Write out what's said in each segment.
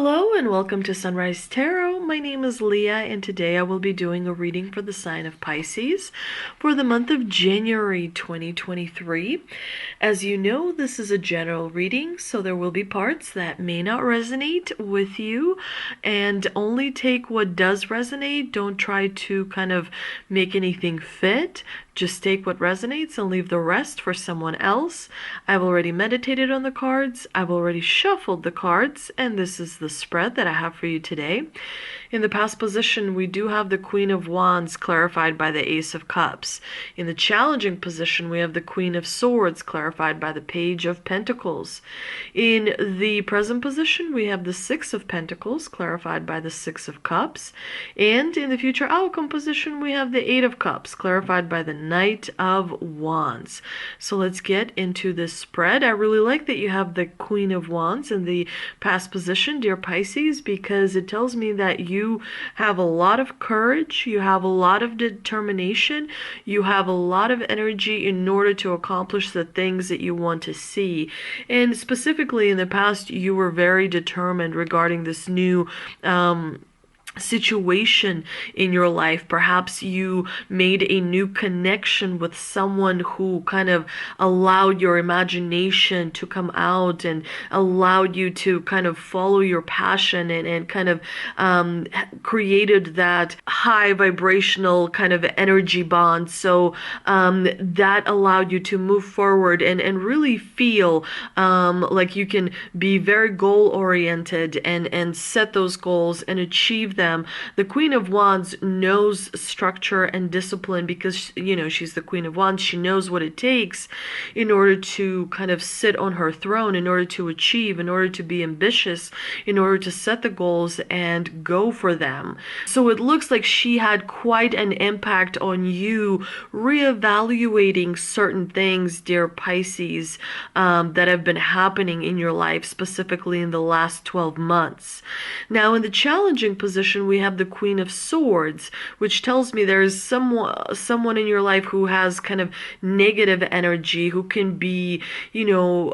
Hello and welcome to Sunrise Tarot. My name is Leah and today I will be doing a reading for the sign of Pisces for the month of January 2023. As you know, this is a general reading, so there will be parts that may not resonate with you, and only take what does resonate. Don't try to kind of make anything fit. Just take what resonates and leave the rest for someone else. I've already meditated on the cards. I've already shuffled the cards, and this is the spread that I have for you today. In the past position, we do have the Queen of Wands clarified by the Ace of Cups. In the challenging position, we have the Queen of Swords clarified by the Page of Pentacles. In the present position, we have the Six of Pentacles clarified by the Six of Cups. And in the future outcome position, we have the Eight of Cups clarified by the Knight of Wands. So let's get into this spread. I really like that you have the Queen of Wands in the past position, dear Pisces, because it tells me that you have a lot of courage, you have a lot of determination, you have a lot of energy in order to accomplish the things that you want to see. And specifically in the past, you were very determined regarding this new situation in your life. Perhaps you made a new connection with someone who kind of allowed your imagination to come out and allowed you to kind of follow your passion and kind of created that high vibrational kind of energy bond. So that allowed you to move forward and really feel like you can be very goal oriented and set those goals and achieve them. The Queen of Wands knows structure and discipline because, you know, she's the Queen of Wands. She knows what it takes in order to kind of sit on her throne, in order to achieve, in order to be ambitious, in order to set the goals and go for them. So it looks like she had quite an impact on you reevaluating certain things, dear Pisces, that have been happening in your life, specifically in the last 12 months. Now, in the challenging position, we have the Queen of Swords, which tells me there is someone in your life who has kind of negative energy, who can be, you know,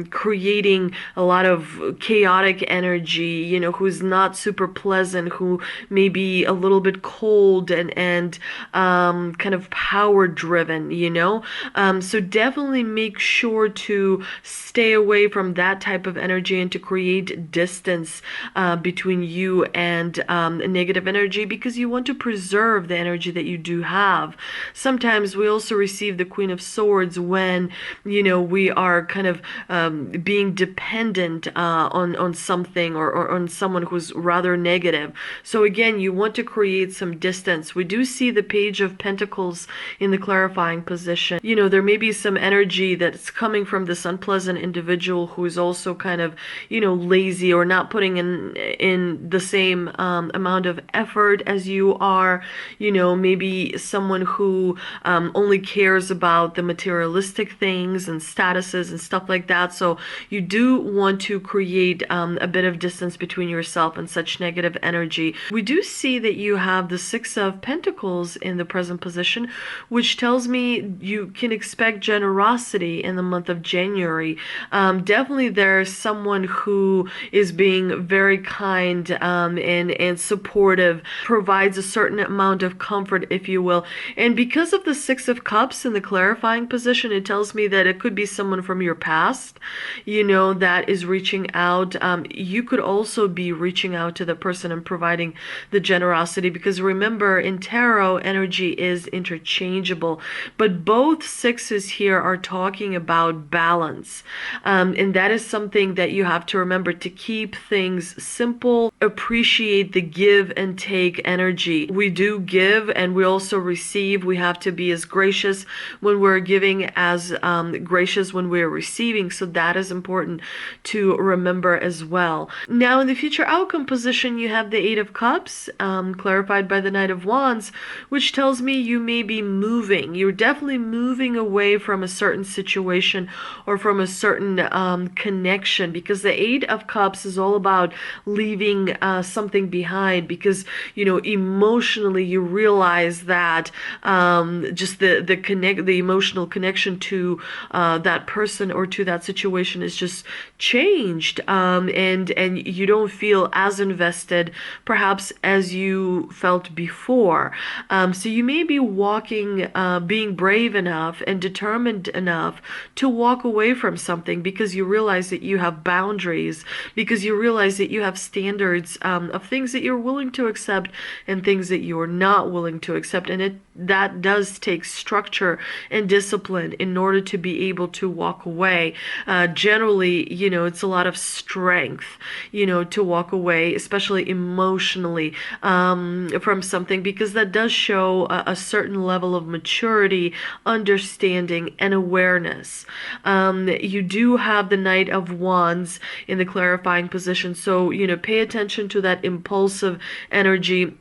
creating a lot of chaotic energy, you know, who's not super pleasant, who may be a little bit cold and kind of power driven, you know. So definitely make sure to stay away from that type of energy and to create distance between you and negative energy, because you want to preserve the energy that you do have. Sometimes we also receive the Queen of Swords when, you know, we are kind of being dependent on something or on someone who's rather negative. So again, you want to create some distance. We do see the Page of Pentacles in the clarifying position. You know, there may be some energy that's coming from this unpleasant individual who is also kind of, you know, lazy or not putting in the same amount of effort as you are. You know, maybe someone who only cares about the materialistic things and statuses and stuff like that. So you do want to create a bit of distance between yourself and such negative energy. We do see that you have the Six of Pentacles in the present position, which tells me you can expect generosity in the month of January. Definitely there's someone who is being very kind and supportive, provides a certain amount of comfort, if you will. And because of the Six of Cups in the clarifying position, it tells me that it could be someone from your past, you know, that is reaching out. You could also be reaching out to the person and providing the generosity, because remember, in tarot, energy is interchangeable, but both sixes here are talking about balance. And that is something that you have to remember, to keep things simple, appreciate the give and take energy. We do give and we also receive. We have to be as gracious when we're giving as gracious when we're receiving. So that is important to remember as well. Now, in the future outcome position, you have the Eight of Cups clarified by the Knight of Wands, which tells me you may be moving. You're definitely moving away from a certain situation or from a certain connection, because the Eight of Cups is all about leaving something behind, because emotionally you realize that just the emotional connection to that person or to that situation is just changed, and you don't feel as invested perhaps as you felt before. So you may be being brave enough and determined enough to walk away from something because you realize that you have boundaries, because you realize that you have standards of things that you're willing to accept and things that you are not willing to accept. And that does take structure and discipline in order to be able to walk away. Generally, it's a lot of strength, to walk away, especially emotionally, from something, because that does show a certain level of maturity, understanding, and awareness. You do have the Knight of Wands in the clarifying position, so pay attention to that impulsive energy,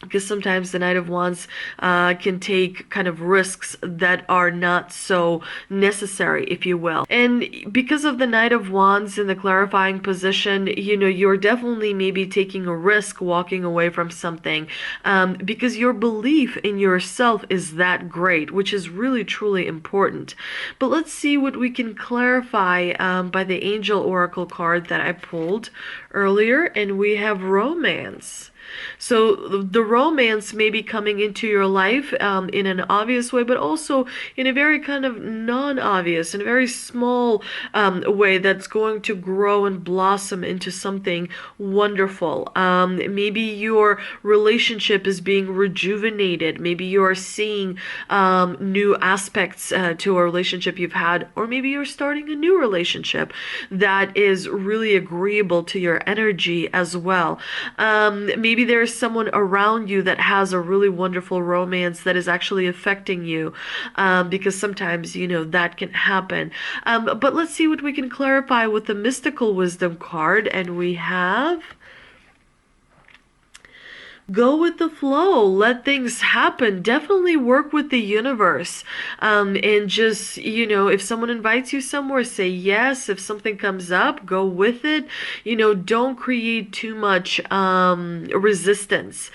because sometimes the Knight of Wands can take kind of risks that are not so necessary, if you will. And because of the Knight of Wands in the clarifying position, you're definitely maybe taking a risk walking away from something, because your belief in yourself is that great, which is really, truly important. But let's see what we can clarify by the Angel Oracle card that I pulled earlier, and we have romance. So the romance may be coming into your life in an obvious way, but also in a very kind of non-obvious, in a very small way that's going to grow and blossom into something wonderful. Maybe your relationship is being rejuvenated. Maybe you're seeing new aspects to a relationship you've had, or maybe you're starting a new relationship that is really agreeable to your energy as well. Maybe there's someone around you that has a really wonderful romance that is actually affecting you, because sometimes, that can happen. But let's see what we can clarify with the Mystical Wisdom card, and we have... Go with the flow. Let things happen. Definitely work with the universe. And just, if someone invites you somewhere, say yes. If something comes up, go with it. Don't create too much resistance.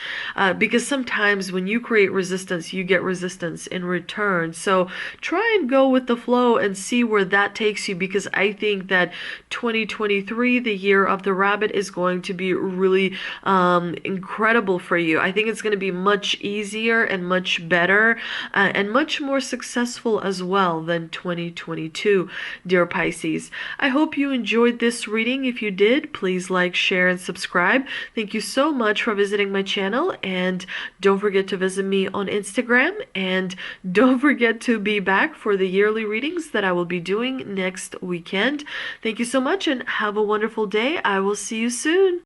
Because sometimes when you create resistance, you get resistance in return. So try and go with the flow and see where that takes you, because I think that 2023, the year of the rabbit, is going to be really incredible for you. I think it's going to be much easier and much better and much more successful as well than 2022, dear Pisces. I hope you enjoyed this reading. If you did, please like, share, and subscribe. Thank you so much for visiting my channel, and don't forget to visit me on Instagram, and don't forget to be back for the yearly readings that I will be doing next weekend. Thank you so much and have a wonderful day. I will see you soon.